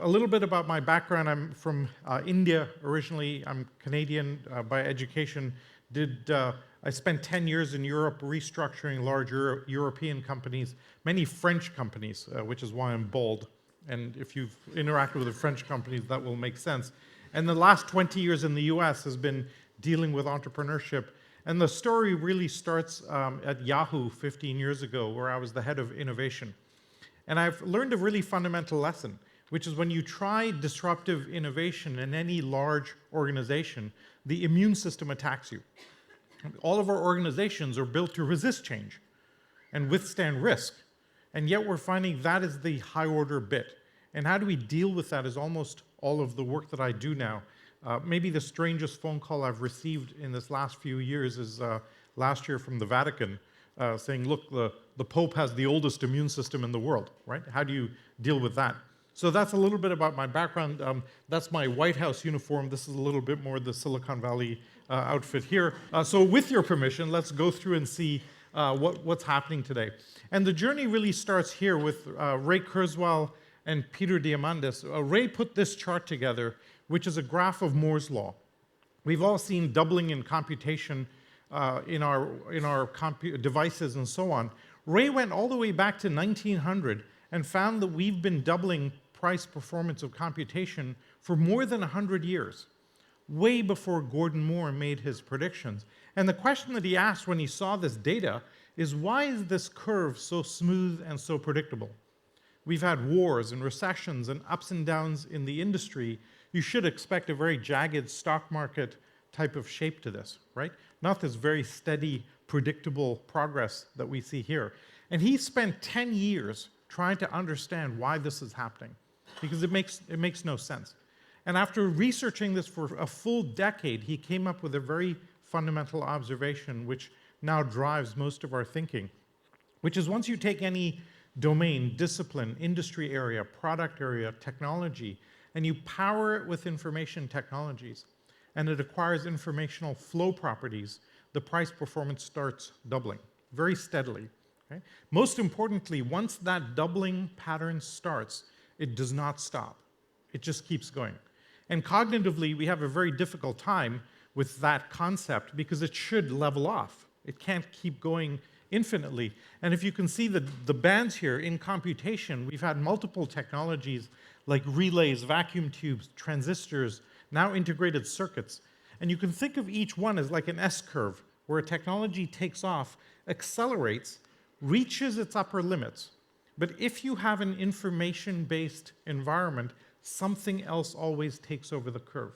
A little bit about my background. I'm from India originally. I'm Canadian by education. I spent 10 years in Europe restructuring large European companies, many French companies, which is why I'm bold. And if you've interacted with the French companies, that will make sense. And the last 20 years in the US has been dealing with entrepreneurship. And the story really starts at Yahoo 15 years ago, where I was the head of innovation. And I've learned a really fundamental lesson, which is when you try disruptive innovation in any large organization, the immune system attacks you. All of our organizations are built to resist change and withstand risk. And yet we're finding that is the high order bit. And how do we deal with that is almost all of the work that I do now. Maybe the strangest phone call I've received in this last few years is last year from the Vatican saying, look, the Pope has the oldest immune system in the world, right? How do you deal with that? So that's a little bit about my background. That's my White House uniform. This is a little bit more the Silicon Valley outfit here. So with your permission, let's go through and see what's happening today. And the journey really starts here with Ray Kurzweil and Peter Diamandis. Ray put this chart together, which is a graph of Moore's law. We've all seen doubling in computation in our devices and so on. Ray went all the way back to 1900 and found that we've been doubling price performance of computation for more than 100 years, way before Gordon Moore made his predictions. And the question that he asked when he saw this data is, why is this curve so smooth and so predictable? We've had wars and recessions and ups and downs in the industry. You should expect a very jagged stock market type of shape to this, right? Not this very steady, predictable progress that we see here. And he spent 10 years trying to understand why this is happening, because it makes no sense. And after researching this for a full decade, he came up with a very fundamental observation which now drives most of our thinking, which is once you take any domain, discipline, industry area, product area, technology, and you power it with information technologies, and it acquires informational flow properties, the price performance starts doubling very steadily. Okay? Most importantly, once that doubling pattern starts, it does not stop. It just keeps going. And cognitively, we have a very difficult time with that concept because it should level off. It can't keep going infinitely. And if you can see the bands here in computation, we've had multiple technologies like relays, vacuum tubes, transistors, now integrated circuits. And you can think of each one as like an S-curve, where a technology takes off, accelerates, reaches its upper limits. But if you have an information-based environment, something else always takes over the curve.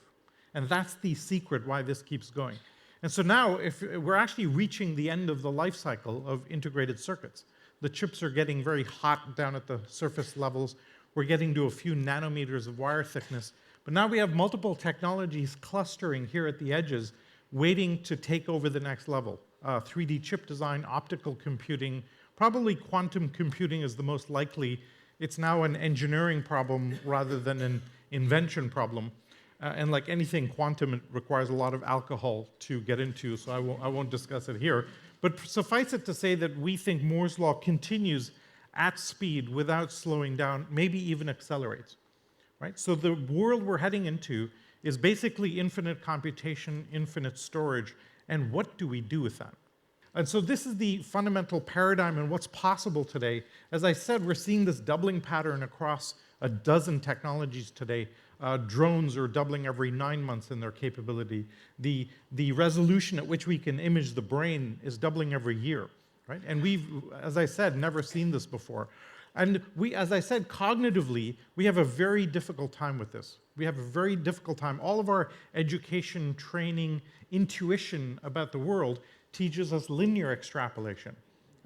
And that's the secret why this keeps going. And so now, if we're actually reaching the end of the life cycle of integrated circuits. The chips are getting very hot down at the surface levels. We're getting to a few nanometers of wire thickness. But now we have multiple technologies clustering here at the edges, waiting to take over the next level. 3D chip design, optical computing, probably quantum computing is the most likely. It's now an engineering problem rather than an invention problem. And like anything quantum, it requires a lot of alcohol to get into, so I won't discuss it here. But suffice it to say that we think Moore's law continues at speed without slowing down, maybe even accelerates. Right? So the world we're heading into is basically infinite computation, infinite storage, and what do we do with that? And so this is the fundamental paradigm and what's possible today. As I said, we're seeing this doubling pattern across a dozen technologies today. Drones are doubling every 9 months in their capability. The resolution at which we can image the brain is doubling every year. Right? And we've, as I said, never seen this before. And we, as I said, cognitively, we have a very difficult time with this. We have a very difficult time. All of our education, training, intuition about the world teaches us linear extrapolation.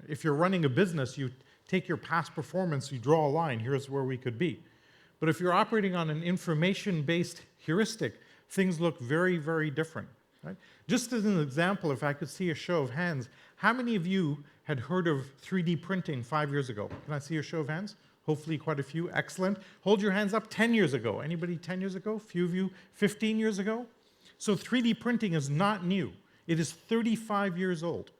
If you're running a business, you take your past performance, you draw a line, here's where we could be. But if you're operating on an information-based heuristic, things look very, very different. Right? Just as an example, if I could see a show of hands, how many of you had heard of 3D printing 5 years ago? Can I see a show of hands? Hopefully quite a few. Excellent. Hold your hands up 10 years ago. Anybody 10 years ago? Few of you 15 years ago? So 3D printing is not new. It is 35 years old.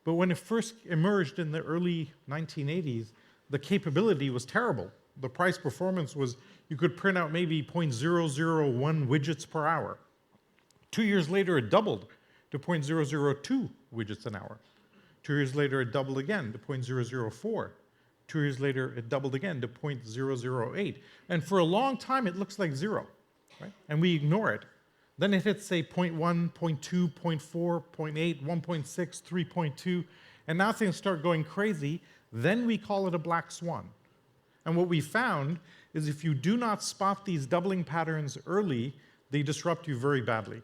But when it first emerged in the early 1980s, the capability was terrible. the price performance was you could print out maybe 0.001 widgets per hour. 2 years later, it doubled to 0.002 widgets an hour. 2 years later, it doubled again to 0.004. 2 years later, it doubled again to 0.008. And for a long time, it looks like zero, right? And we ignore it. Then it hits, say, 0.1, 0.2, 0.4, 0.8, 1.6, 3.2, and now things start going crazy. Then we call it a black swan. And what we found is if you do not spot these doubling patterns early, they disrupt you very badly.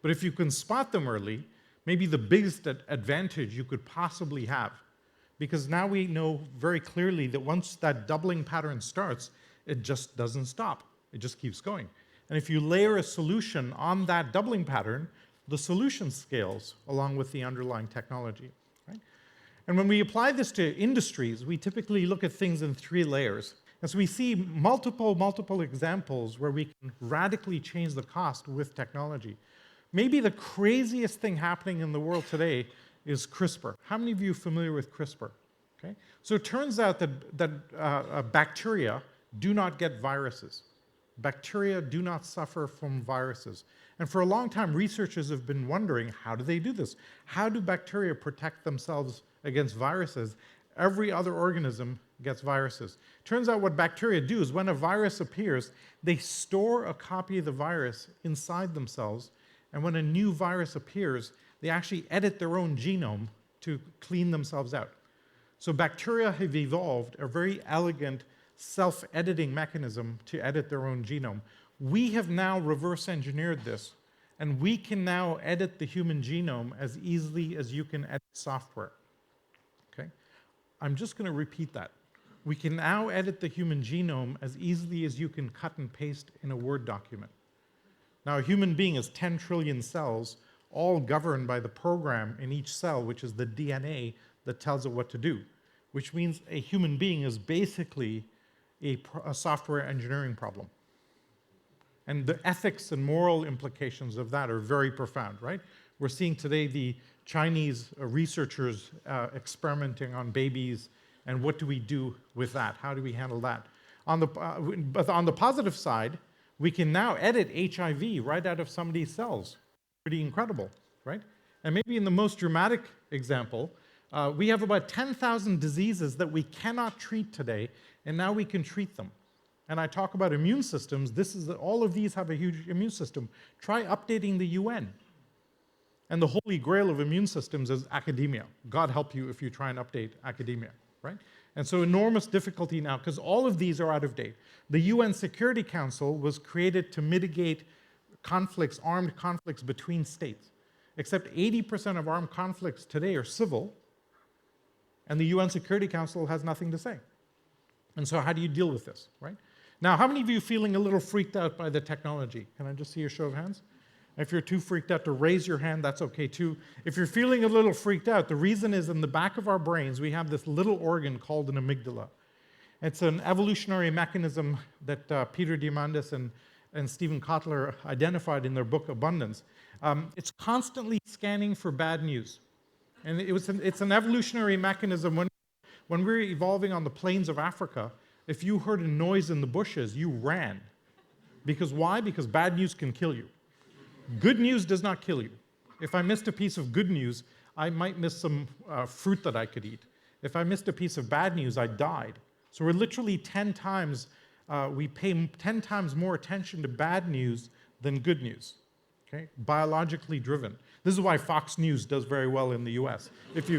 But if you can spot them early, maybe the biggest advantage you could possibly have, because now we know very clearly that once that doubling pattern starts, it just doesn't stop. It just keeps going. And if you layer a solution on that doubling pattern, the solution scales along with the underlying technology. Right? And when we apply this to industries, we typically look at things in 3 layers. And so we see multiple examples where we can radically change the cost with technology. Maybe the craziest thing happening in the world today is CRISPR. How many of you are familiar with CRISPR? Okay? So it turns out that bacteria do not get viruses. Bacteria do not suffer from viruses. And for a long time, researchers have been wondering, how do they do this? How do bacteria protect themselves against viruses? Every other organism gets viruses. Turns out what bacteria do is when a virus appears, they store a copy of the virus inside themselves. And when a new virus appears, they actually edit their own genome to clean themselves out. So bacteria have evolved a very elegant self-editing mechanism to edit their own genome. We have now reverse engineered this, and we can now edit the human genome as easily as you can edit software. Okay? I'm just going to repeat that. We can now edit the human genome as easily as you can cut and paste in a Word document. Now, a human being is 10 trillion cells, all governed by the program in each cell, which is the DNA that tells it what to do, which means a human being is basically a software engineering problem. And the ethics and moral implications of that are very profound, right? We're seeing today the Chinese researchers experimenting on babies, and what do we do with that? How do we handle that? But on the positive side, we can now edit HIV right out of somebody's cells. Pretty incredible, right? And maybe in the most dramatic example, we have about 10,000 diseases that we cannot treat today, and now we can treat them. And I talk about immune systems. All of these have a huge immune system. Try updating the UN. And the holy grail of immune systems is academia. God help you if you try and update academia, right? And so enormous difficulty now, because all of these are out of date. The UN Security Council was created to mitigate conflicts, armed conflicts between states. Except 80% of armed conflicts today are civil, and the UN Security Council has nothing to say. And so how do you deal with this, right? Now, how many of you are feeling a little freaked out by the technology? Can I just see a show of hands? If you're too freaked out to raise your hand, that's okay too. If you're feeling a little freaked out, the reason is in the back of our brains, we have this little organ called an amygdala. It's an evolutionary mechanism that Peter Diamandis and Stephen Kotler identified in their book, Abundance. It's constantly scanning for bad news. And it's an evolutionary mechanism. When we were evolving on the plains of Africa, if you heard a noise in the bushes, you ran. Because why? Because bad news can kill you. Good news does not kill you. If I missed a piece of good news, I might miss some fruit that I could eat. If I missed a piece of bad news, I died. So we're literally 10 times, we pay 10 times more attention to bad news than good news. Okay? Biologically driven. This is why Fox News does very well in the US. If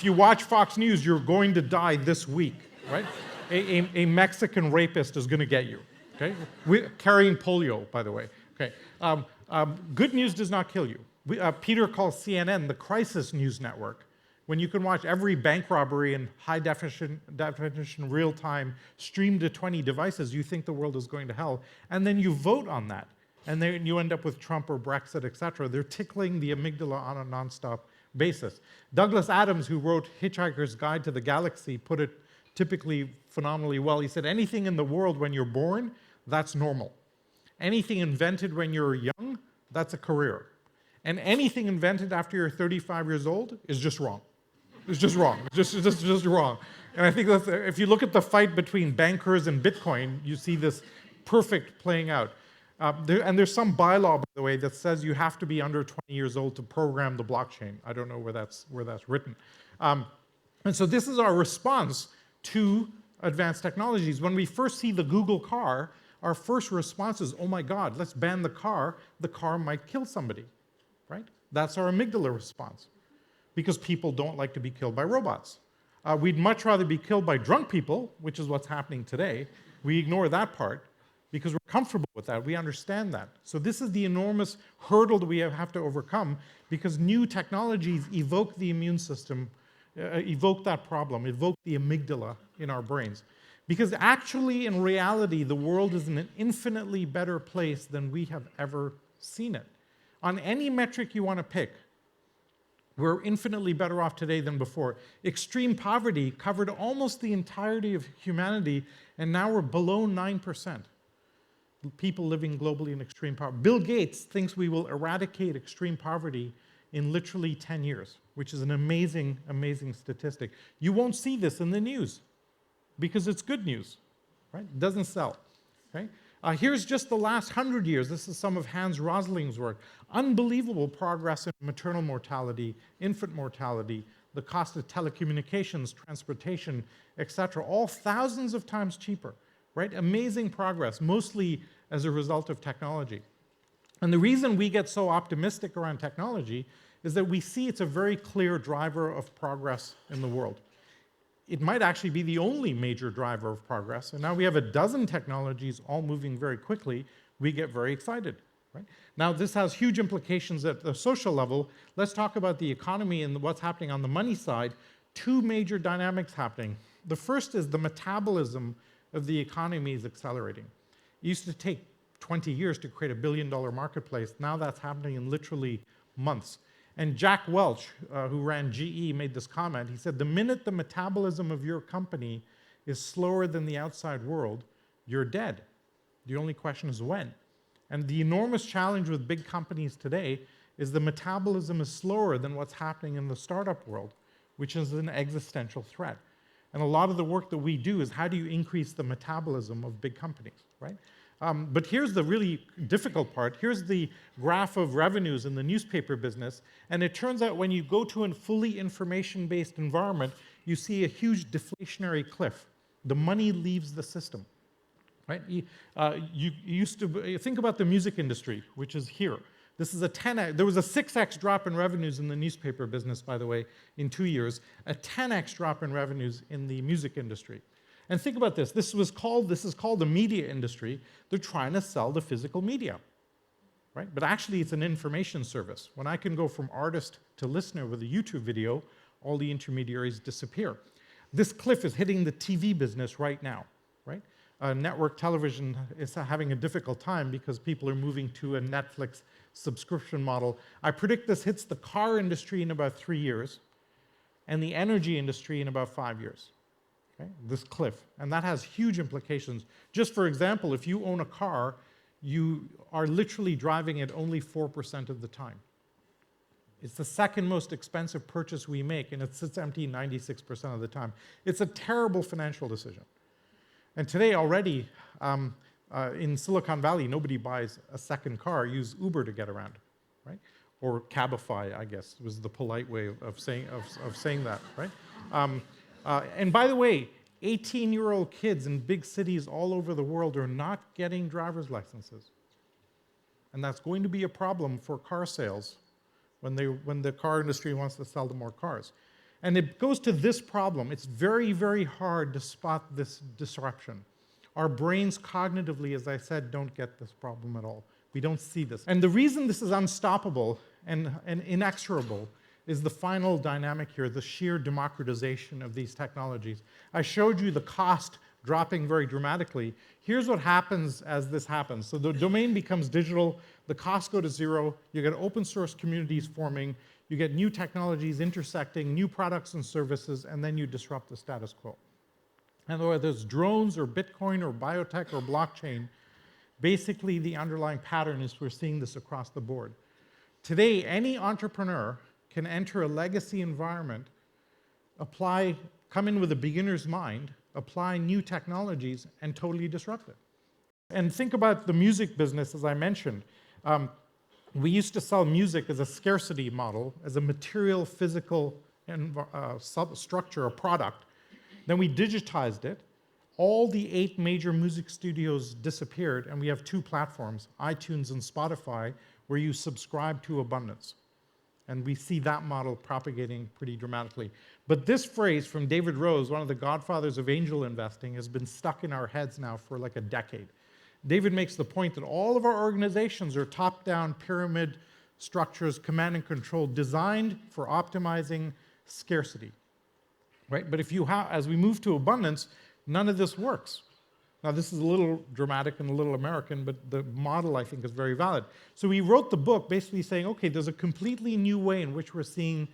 you watch Fox News, you're going to die this week, right? A Mexican rapist is going to get you, okay? Carrying polio, by the way. Okay. Good news does not kill you. Peter calls CNN the crisis news network. When you can watch every bank robbery in high definition real time streamed to 20 devices, you think the world is going to hell, and then you vote on that. And then you end up with Trump or Brexit, et cetera. They're tickling the amygdala on a nonstop basis. Douglas Adams, who wrote Hitchhiker's Guide to the Galaxy, put it typically phenomenally well. He said, anything in the world when you're born, that's normal. Anything invented when you're young, that's a career. And anything invented after you're 35 years old is just wrong. It's just wrong. It's just wrong. And I think that's, if you look at the fight between bankers and Bitcoin, you see this perfect playing out. And there's some bylaw, by the way, that says you have to be under 20 years old to program the blockchain. I don't know where that's written. And so this is our response to advanced technologies. When we first see the Google car, our first response is, oh my God, let's ban the car. The car might kill somebody, right? That's our amygdala response, because people don't like to be killed by robots. We'd much rather be killed by drunk people, which is what's happening today. We ignore that part because we're comfortable with that. We understand that. So this is the enormous hurdle that we have to overcome, because new technologies evoke the immune system, evoke that problem, evoke the amygdala in our brains. Because actually, in reality, the world is in an infinitely better place than we have ever seen it. On any metric you want to pick, we're infinitely better off today than before. Extreme poverty covered almost the entirety of humanity, and now we're below 9%. People living globally in extreme poverty. Bill Gates thinks we will eradicate extreme poverty in literally 10 years, which is an amazing, amazing statistic. You won't see this in the news because it's good news, right? It doesn't sell, okay? Here's just the last 100 years. This is some of Hans Rosling's work. Unbelievable progress in maternal mortality, infant mortality, the cost of telecommunications, transportation, etc., all thousands of times cheaper, right? Amazing progress, mostly as a result of technology. And the reason we get so optimistic around technology is that we see it's a very clear driver of progress in the world. It might actually be the only major driver of progress, and now we have a dozen technologies all moving very quickly. We get very excited, right? Now, this has huge implications at the social level. Let's talk about the economy and what's happening on the money side. Two major dynamics happening. The first is the metabolism of the economy is accelerating. It used to take 20 years to create $1 billion marketplace. Now that's happening in literally months. And Jack Welch, who ran GE, made this comment. He said, the minute the metabolism of your company is slower than the outside world, you're dead. The only question is when. And the enormous challenge with big companies today is the metabolism is slower than what's happening in the startup world, which is an existential threat. And a lot of the work that we do is how do you increase the metabolism of big companies, right? But here's the really difficult part. Here's the graph of revenues in the newspaper business. And it turns out when you go to a fully information-based environment, you see a huge deflationary cliff. The money leaves the system, right? You used to think about the music industry, which is here. This is a 10x. There was a 6x drop in revenues in the newspaper business, by the way, in 2 years. A 10x drop in revenues in the music industry. And think about this. This is called the media industry. They're trying to sell the physical media, right? But actually, it's an information service. When I can go from artist to listener with a YouTube video, all the intermediaries disappear. This cliff is hitting the TV business right now, right? Network television is having a difficult time because people are moving to a Netflix subscription model. I predict this hits the car industry in about 3 years and the energy industry in about 5 years. Okay? This cliff. And that has huge implications. Just for example, if you own a car, you are literally driving it only 4% of the time. It's the second most expensive purchase we make, and it sits empty 96% of the time. It's a terrible financial decision. And today already, in Silicon Valley, nobody buys a second car. Use Uber to get around, right? Or Cabify, I guess, was the polite way of saying that, right? And by the way, 18-year-old kids in big cities all over the world are not getting driver's licenses. And that's going to be a problem for car sales when the car industry wants to sell them more cars. And it goes to this problem. It's very, very hard to spot this disruption. Our brains cognitively, as I said, don't get this problem at all. We don't see this. And the reason this is unstoppable and inexorable is the final dynamic here, the sheer democratization of these technologies. I showed you the cost dropping very dramatically. Here's what happens as this happens. So the domain becomes digital, the costs go to zero, you get open source communities forming, you get new technologies intersecting, new products and services, and then you disrupt the status quo. And whether it's drones or Bitcoin or biotech or blockchain, basically the underlying pattern is we're seeing this across the board. Today, any entrepreneur can enter a legacy environment come in with a beginner's mind, apply new technologies, and totally disrupt it. And think about the music business, as I mentioned. We used to sell music as a scarcity model, as a material, physical structure, a product. Then we digitized it. All the 8 major music studios disappeared, and we have 2 platforms, iTunes and Spotify, where you subscribe to abundance. And we see that model propagating pretty dramatically. But this phrase from David Rose, one of the godfathers of angel investing, has been stuck in our heads now for like a decade. David makes the point that all of our organizations are top-down pyramid structures, command and control, designed for optimizing scarcity, right? But as we move to abundance, none of this works. Now, this is a little dramatic and a little American, but the model, I think, is very valid. So we wrote the book basically saying, okay, there's a completely new way in which we're seeing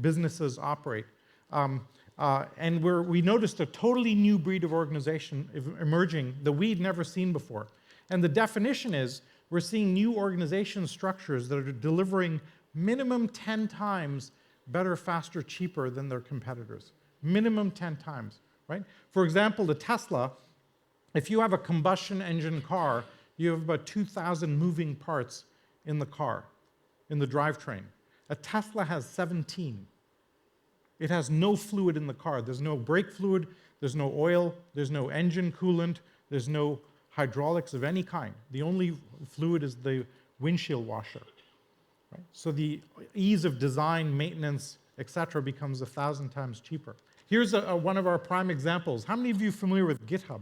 businesses operate. And we noticed a totally new breed of organization emerging that we'd never seen before. And the definition is we're seeing new organization structures that are delivering minimum 10 times better, faster, cheaper than their competitors. Minimum 10 times, right? For example, the Tesla, if you have a combustion engine car, you have about 2,000 moving parts in the car, in the drivetrain. A Tesla has 17. It has no fluid in the car. There's no brake fluid, there's no oil, there's no engine coolant, there's no hydraulics of any kind. The only fluid is the windshield washer. Right? So the ease of design, maintenance, etc. becomes 1,000 times cheaper. Here's one of our prime examples. How many of you are familiar with GitHub?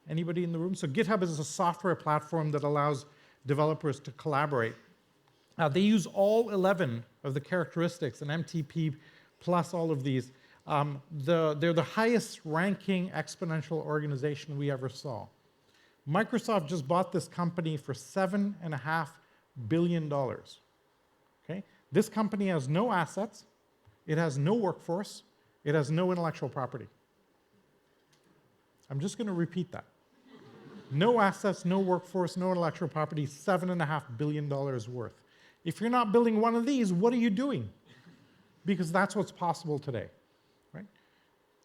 Anybody in the room? So GitHub is a software platform that allows developers to collaborate. They use all 11 of the characteristics, and MTP plus all of these. They're the highest ranking exponential organization we ever saw. Microsoft just bought this company for $7.5 billion. Okay? This company has no assets, it has no workforce, it has no intellectual property. I'm just going to repeat that. No assets, no workforce, no intellectual property, $7.5 billion worth. If you're not building one of these, what are you doing? Because that's what's possible today, right?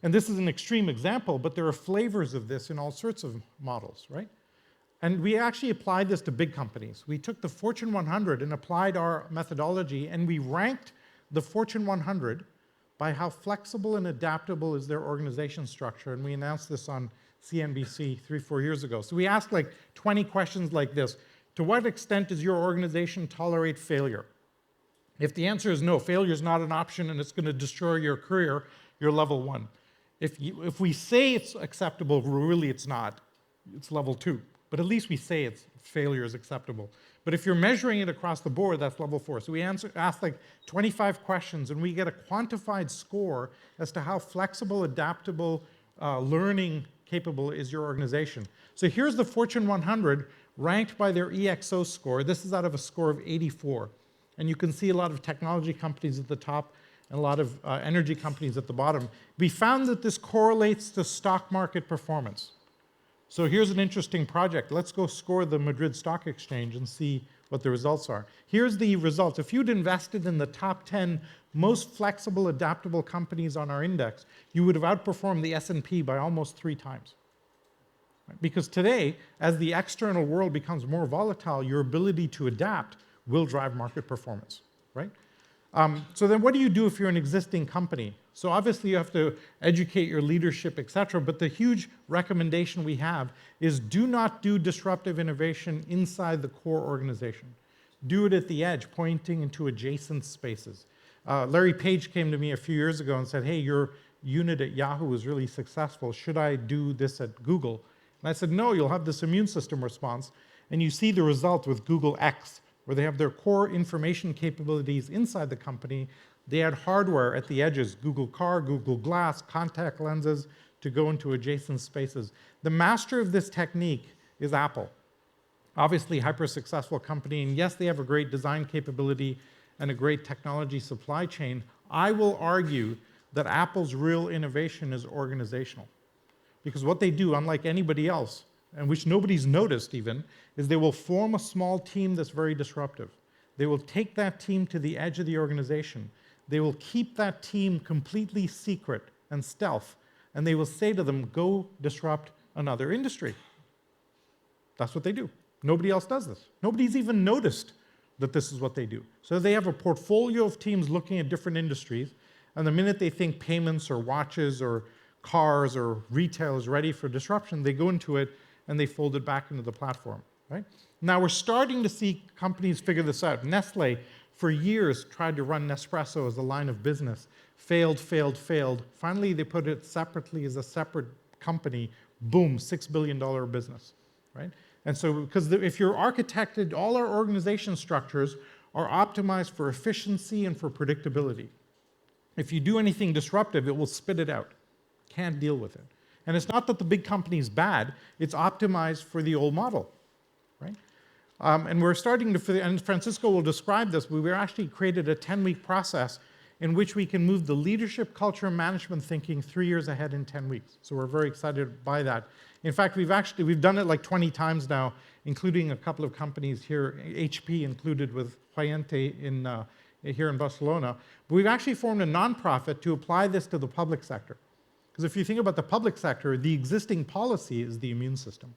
And this is an extreme example, but there are flavors of this in all sorts of models, right? And we actually applied this to big companies. We took the Fortune 100 and applied our methodology, and we ranked the Fortune 100 by how flexible and adaptable is their organization structure. And we announced this on CNBC 3-4 years ago. So we asked like 20 questions like this. To what extent does your organization tolerate failure? If the answer is no, failure is not an option and it's going to destroy your career, you're level 1. If we say it's acceptable, really it's not. It's level 2. But at least we say failure is acceptable. But if you're measuring it across the board, that's level 4. So we asked like 25 questions, and we get a quantified score as to how flexible, adaptable, learning capable is your organization. So here's the Fortune 100 ranked by their EXO score. This is out of a score of 84. And you can see a lot of technology companies at the top and a lot of energy companies at the bottom. We found that this correlates to stock market performance. So here's an interesting project. Let's go score the Madrid Stock Exchange and see what the results are. Here's the results. If you'd invested in the top 10 most flexible, adaptable companies on our index, you would have outperformed the S&P by almost 3 times. Because today, as the external world becomes more volatile, your ability to adapt will drive market performance, right? So then what do you do if you're an existing company? So obviously you have to educate your leadership, et cetera, but the huge recommendation we have is do not do disruptive innovation inside the core organization. Do it at the edge, pointing into adjacent spaces. Larry Page came to me a few years ago and said, hey, your unit at Yahoo was really successful. Should I do this at Google? And I said, no, you'll have this immune system response. And you see the result with Google X, where they have their core information capabilities inside the company. They add hardware at the edges, Google Car, Google Glass, contact lenses to go into adjacent spaces. The master of this technique is Apple. Obviously, hyper-successful company, and yes, they have a great design capability and a great technology supply chain. I will argue that Apple's real innovation is organizational. Because what they do, unlike anybody else, and which nobody's noticed even, is they will form a small team that's very disruptive. They will take that team to the edge of the organization. they will keep that team completely secret and stealth, and they will say to them, go disrupt another industry. That's what they do. Nobody else does this. Nobody's even noticed that this is what they do. So they have a portfolio of teams looking at different industries, and the minute they think payments or watches or cars or retail is ready for disruption, they go into it and they fold it back into the platform, right? Now we're starting to see companies figure this out. Nestle, for years, tried to run Nespresso as a line of business. Failed, failed, failed. Finally, they put it separately as a separate company. Boom, $6 billion business, right? And so, because if you're architected, all our organization structures are optimized for efficiency and for predictability. If you do anything disruptive, it will spit it out. Can't deal with it. And it's not that the big company is bad, it's optimized for the old model, right? And we're starting to, and Francisco will describe this, but we actually created a 10-week process in which we can move the leadership, culture, and management thinking 3 years ahead in 10 weeks. So we're very excited by that. In fact, we've done it like 20 times now, including a couple of companies here, HP included with Hoyente here in Barcelona. But we've actually formed a nonprofit to apply this to the public sector. Because if you think about the public sector, the existing policy is the immune system,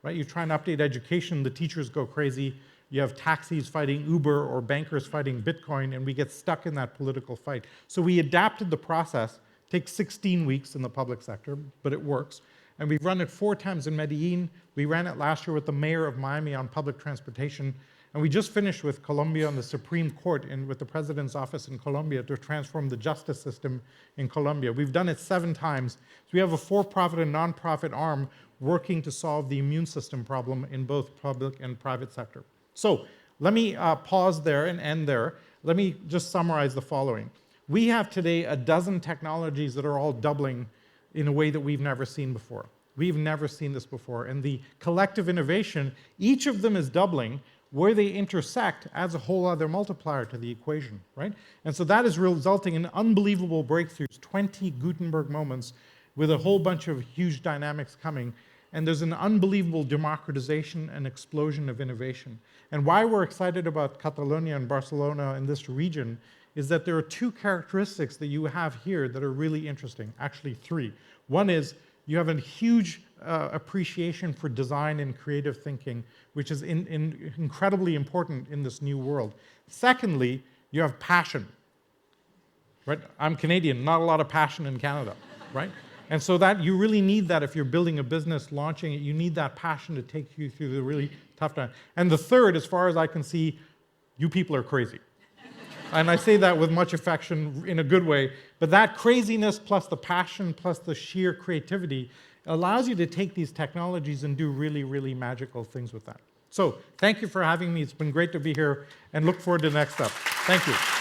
right? You try and update education, the teachers go crazy. You have taxis fighting Uber or bankers fighting Bitcoin, and we get stuck in that political fight. So we adapted the process. It takes 16 weeks in the public sector, but it works. And we've run it 4 times in Medellin. We ran it last year with the mayor of Miami on public transportation. And we just finished with Colombia on the Supreme Court and with the president's office in Colombia to transform the justice system in Colombia. We've done it 7 times. So we have a for-profit and non-profit arm working to solve the immune system problem in both public and private sector. So let me pause there and end there. Let me just summarize the following. We have today a dozen technologies that are all doubling in a way that we've never seen before. We've never seen this before. And the collective innovation, each of them is doubling. Where they intersect adds a whole other multiplier to the equation, right? And so that is resulting in unbelievable breakthroughs, 20 Gutenberg moments with a whole bunch of huge dynamics coming. And there's an unbelievable democratization and explosion of innovation. And why we're excited about Catalonia and Barcelona and this region is that there are 2 characteristics that you have here that are really interesting, actually 3. One is you have a huge appreciation for design and creative thinking, which is incredibly important in this new world. Secondly, you have passion, right? I'm Canadian, not a lot of passion in Canada, right? And so that you really need that if you're building a business, launching it, you need that passion to take you through the really tough time. And the third, as far as I can see, you people are crazy. And I say that with much affection in a good way, but that craziness plus the passion plus the sheer creativity allows you to take these technologies and do really, really magical things with that. So thank you for having me. It's been great to be here and look forward to the next step. Thank you.